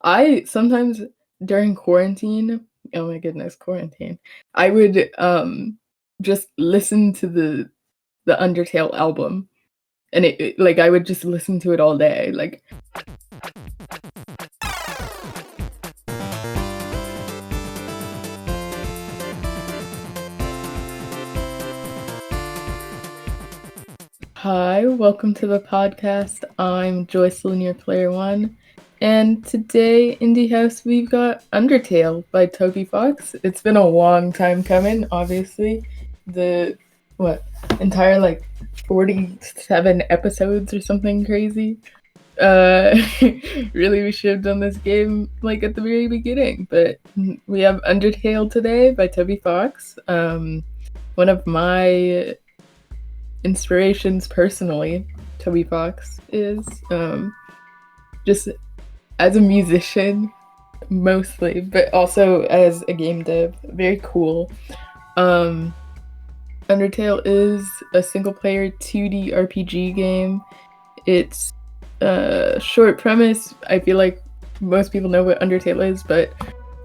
I sometimes during quarantine, oh my goodness, quarantine, I would just listen to the Undertale album, and like I would just listen to it all day. Like, hi, welcome to the podcast. I'm Joycelyn, your player one, and today in the house we've got Undertale by Toby Fox. It's been a long time coming, obviously. The what entire like 47 episodes or something crazy. Uh, really, we should have done this game like at the very beginning, but we have Undertale today by Toby Fox. One of my inspirations personally, Toby Fox is just as a musician mostly, but also as a game dev. Very cool. Um, Undertale is a single player 2D RPG game. It's a short premise. I feel like most people know what Undertale is, but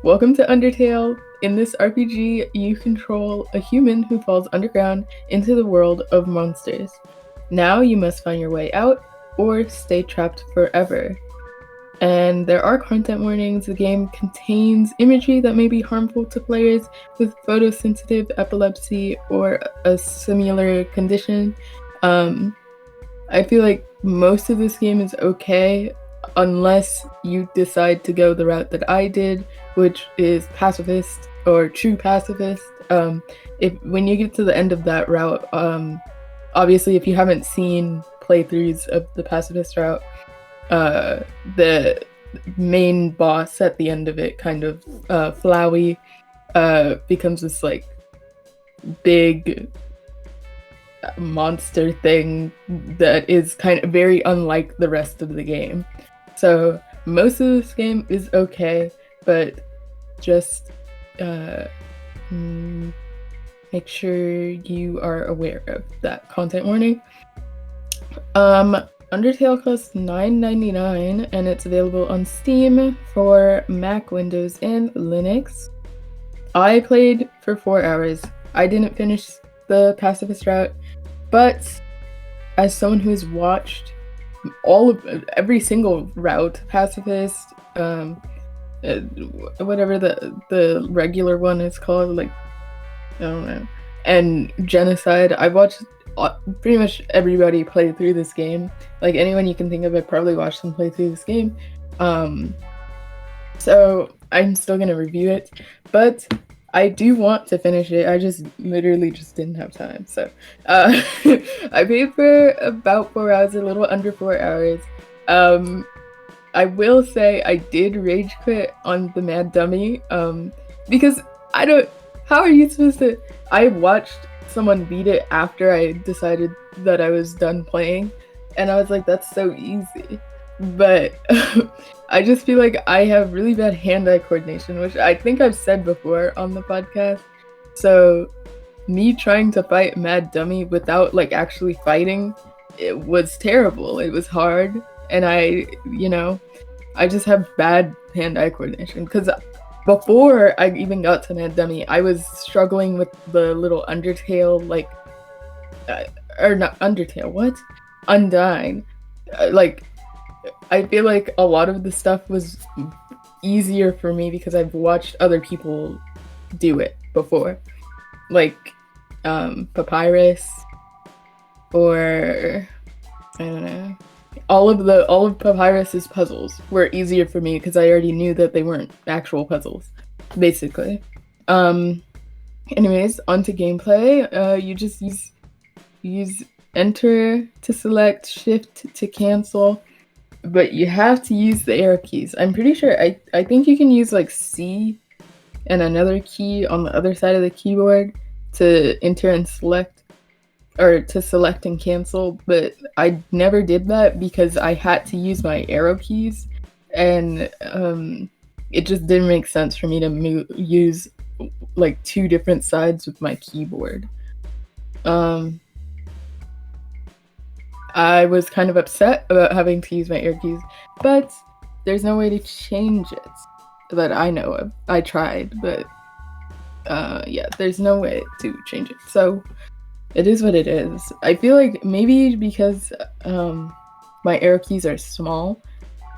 welcome to Undertale. In this RPG, you control a human who falls underground into the world of monsters. Now you must find your way out or stay trapped forever. And there are content warnings. The game contains imagery that may be harmful to players with photosensitive epilepsy or a similar condition. I feel like most of this game is okay unless you decide to go the route that I did, which is pacifist or true pacifist. If when you get to the end of that route, obviously if you haven't seen playthroughs of the pacifist route, the main boss at the end of it, kind of Flowey, becomes this like big monster thing that is kind of very unlike the rest of the game. So most of this game is okay, but just make sure you are aware of that content warning. Undertale costs $9.99 and it's available on Steam for Mac, Windows, and Linux. I played for 4 hours. I didn't finish the pacifist route, but as someone who's watched every single route, pacifist, whatever the regular one is called, like I don't know, and genocide, I watched pretty much everybody play through this game. Like anyone you can think of, I probably watched them play through this game. So I'm still gonna review it, but I do want to finish it. I just literally just didn't have time. So I played for about 4 hours, a little under 4 hours. I will say I did rage quit on the Mad Dummy, because how are you supposed to? I watched someone beat it after I decided that I was done playing, and I was like, that's so easy. But I just feel like I have really bad hand-eye coordination, which I think I've said before on the podcast. So me trying to fight Mad Dummy without like actually fighting, it was terrible. It was hard, and I just have bad hand-eye coordination because before I even got to Mad Dummy, I was struggling with the little Undertale, like, or not Undertale, what? Undyne. Like, I feel like a lot of the stuff was easier for me because I've watched other people do it before. Like, Papyrus, or, I don't know. All of Papyrus's puzzles were easier for me because I already knew that they weren't actual puzzles, basically. Anyways, onto gameplay. You just use enter to select, shift to cancel, but you have to use the arrow keys. I'm pretty sure I think you can use like C and another key on the other side of the keyboard to enter and select, or to select and cancel, but I never did that because I had to use my arrow keys, and it just didn't make sense for me to use like two different sides of my keyboard. I was kind of upset about having to use my arrow keys, but there's no way to change it that I know of. I tried, but yeah, there's no way to change it. So it is what it is. I feel like maybe because my arrow keys are small,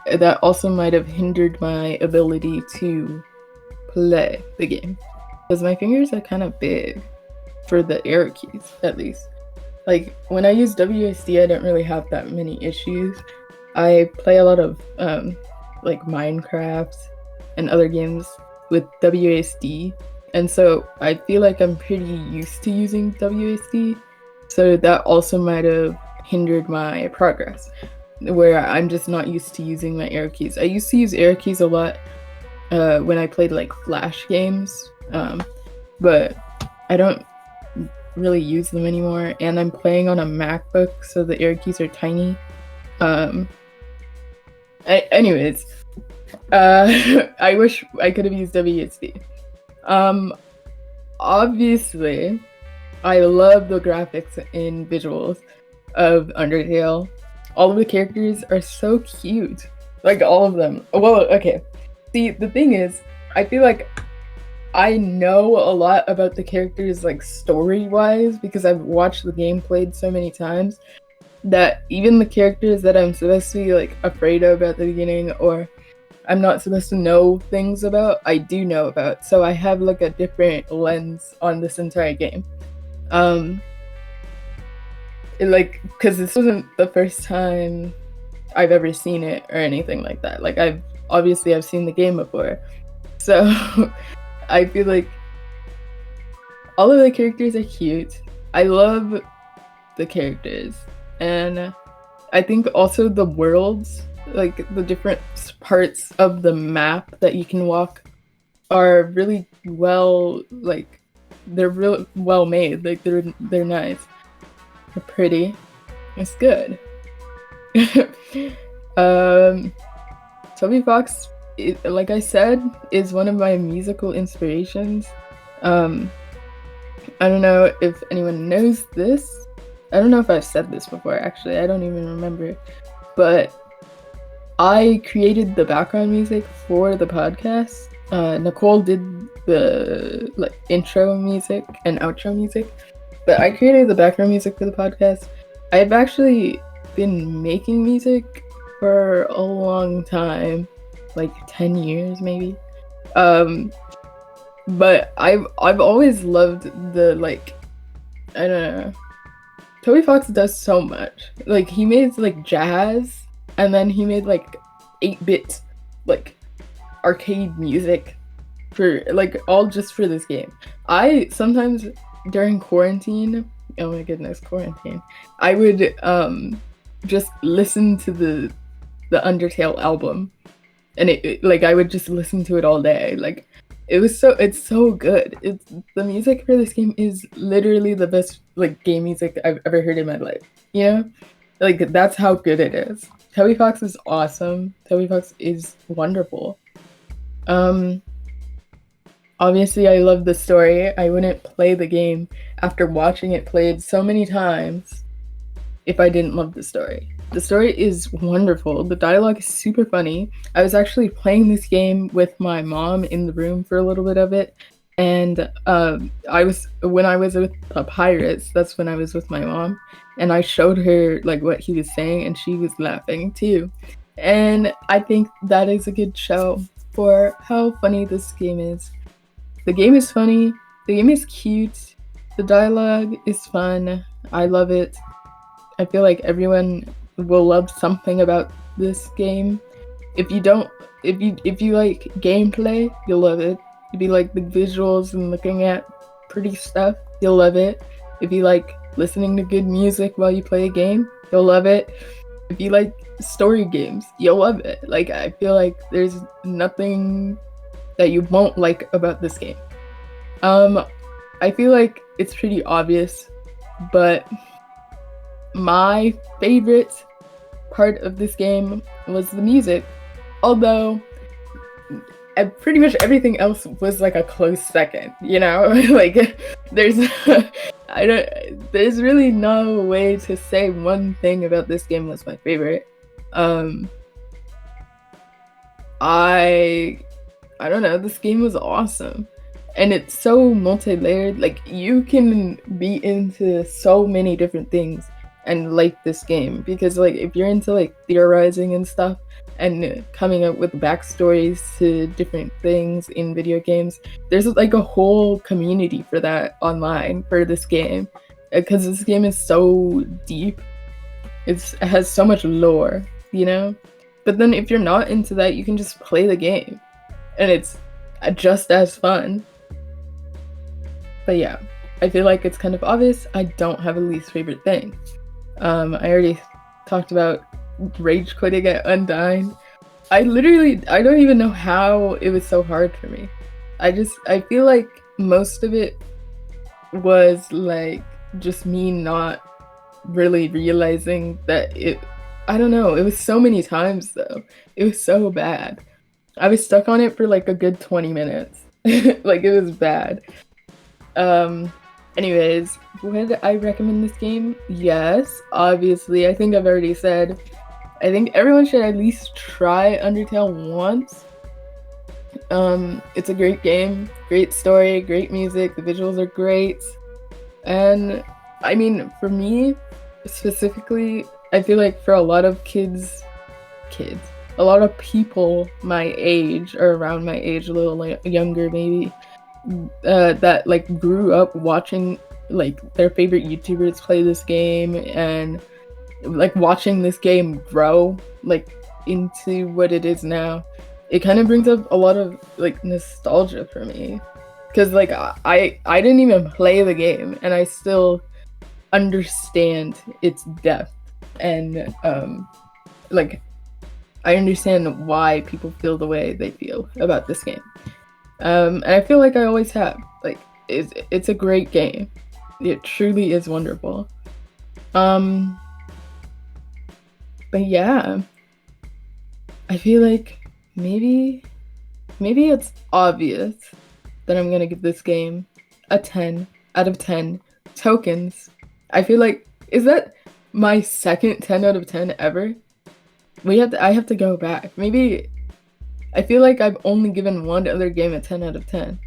that also might have hindered my ability to play the game. Because my fingers are kind of big for the arrow keys, at least. Like, when I use WSD, I don't really have that many issues. I play a lot of, like, Minecraft and other games with WSD, and so I feel like I'm pretty used to using WSD, so that also might have hindered my progress, where I'm just not used to using my arrow keys. I used to use arrow keys a lot when I played, like, Flash games, but I don't really use them anymore, and I'm playing on a MacBook, so the arrow keys are tiny. Anyways, I wish I could have used WSD. Obviously, I love the graphics and visuals of Undertale. All of the characters are so cute. Like, all of them. Well, okay. See, the thing is, I feel like I know a lot about the characters, like, story-wise, because I've watched the game played so many times, that even the characters that I'm supposed to be, like, afraid of at the beginning, or I'm not supposed to know things about, I do know about. So I have, like, a different lens on this entire game. Because this wasn't the first time I've ever seen it or anything like that. Like, I've seen the game before. So I feel like all of the characters are cute. I love the characters. And I think also the worlds, like the different parts of the map that you can walk, are really well, like, they're really well made. Like, they're nice. They're pretty. It's good. Toby Fox, like I said, is one of my musical inspirations. I don't know if anyone knows this. I don't know if I've said this before, actually. I don't even remember. But I created the background music for the podcast. Nicole did the, like, intro music and outro music. But I created the background music for the podcast. I've actually been making music for a long time, like 10 years maybe. But I've always loved the, like, I don't know. Toby Fox does so much. Like, he made, like, jazz, and then he made, like, 8-bit, like, arcade music for, like, all just for this game. I sometimes during quarantine, oh my goodness, quarantine, I would just listen to the Undertale album, and it like, I would just listen to it all day. Like, it's so good. The music for this game is literally the best, like, game music I've ever heard in my life. You know, like, that's how good it is. Toby Fox is awesome. Toby Fox is wonderful. Obviously, I love the story. I wouldn't play the game after watching it played so many times if I didn't love the story. The story is wonderful. The dialogue is super funny. I was actually playing this game with my mom in the room for a little bit of it, and when I was with Pirates, that's when I was with my mom, and I showed her, like, what he was saying, and she was laughing too. And I think that is a good show for how funny this game is. The game is funny. The game is cute. The dialogue is fun. I love it. I feel like everyone will love something about this game. If you like gameplay, you'll love it. If you like the visuals and looking at pretty stuff, you'll love it. If you like listening to good music while you play a game, you'll love it. If you like story games, you'll love it. Like, I feel like there's nothing that you won't like about this game. I feel like it's pretty obvious, but my favorite part of this game was the music, although pretty much everything else was, like, a close second, you know? Like, there's really no way to say one thing about this game was my favorite. I don't know, this game was awesome. And it's so multi-layered. Like, you can be into so many different things and like this game, because like if you're into like theorizing and stuff and coming up with backstories to different things in video games, there's like a whole community for that online for this game, because this game is so deep. It has so much lore, you know? But then if you're not into that, you can just play the game and it's just as fun. But yeah, I feel like it's kind of obvious I don't have a least favorite thing. I already talked about rage quitting at Undyne. I don't even know how it was so hard for me. I feel like most of it was like just me not really realizing that I don't know, it was so many times though. It was so bad. I was stuck on it for like a good 20 minutes. Like, it was bad. Anyways, would I recommend this game? Yes, obviously. I think I've already said I think everyone should at least try Undertale once. It's a great game, great story, great music, the visuals are great. And I mean, for me specifically, I feel like for a lot of a lot of people my age, or around my age, a little younger maybe, that like grew up watching like their favorite YouTubers play this game and like watching this game grow like into what it is now. It kind of brings up a lot of like nostalgia for me, because like I didn't even play the game and I still understand its depth, and like I understand why people feel the way they feel about this game. And I feel like I always have. Like, it's a great game. It truly is wonderful. But yeah, I feel like maybe it's obvious that I'm gonna give this game a 10 out of 10 tokens. I feel like, is that my second 10 out of 10 ever? I have to go back. Maybe I feel like I've only given one other game a 10 out of 10.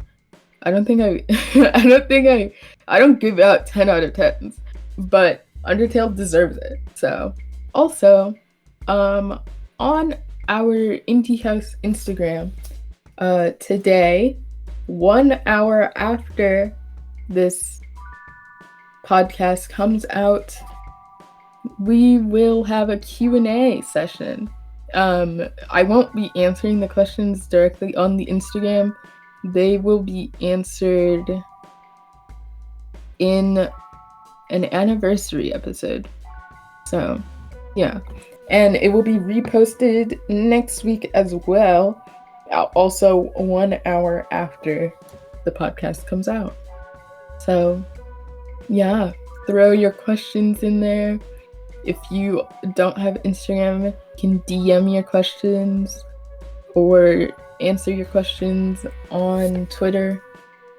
I don't think I don't give out 10 out of 10s, but Undertale deserves it. So, also, on our Indie House Instagram, today, 1 hour after this podcast comes out, we will have a Q&A session. I won't be answering the questions directly on the Instagram. They will be answered in an anniversary episode. So, yeah. And it will be reposted next week as well. Also 1 hour after the podcast comes out. So, yeah. Throw your questions in there. If you don't have Instagram, you can DM your questions or answer your questions on Twitter,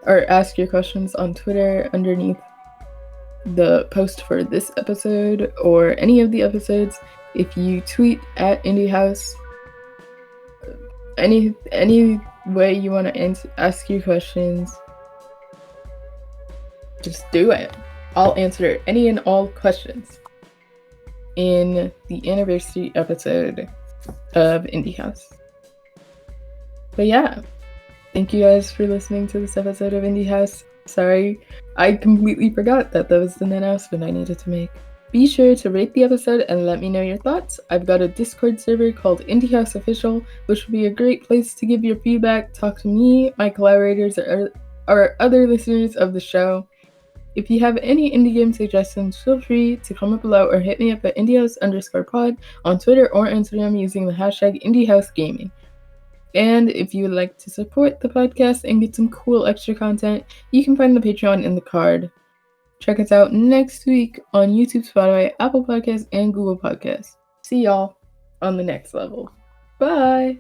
or ask your questions on Twitter underneath the post for this episode or any of the episodes. If you tweet at Indie House, any way you want to ask your questions, just do it. I'll answer any and all questions in the anniversary episode of Indie House. But yeah, thank you guys for listening to this episode of Indie House. Sorry, I completely forgot that was the announcement I needed to make. Be sure to rate the episode and let me know your thoughts. I've got a Discord server called Indie House Official, which will be a great place to give your feedback, talk to me, my collaborators, or other listeners of the show. If you have any indie game suggestions, feel free to comment below or hit me up at indiehouse_pod on Twitter or Instagram using the hashtag IndieHouseGaming. And if you would like to support the podcast and get some cool extra content, you can find the Patreon in the card. Check us out next week on YouTube, Spotify, Apple Podcasts, and Google Podcasts. See y'all on the next level. Bye!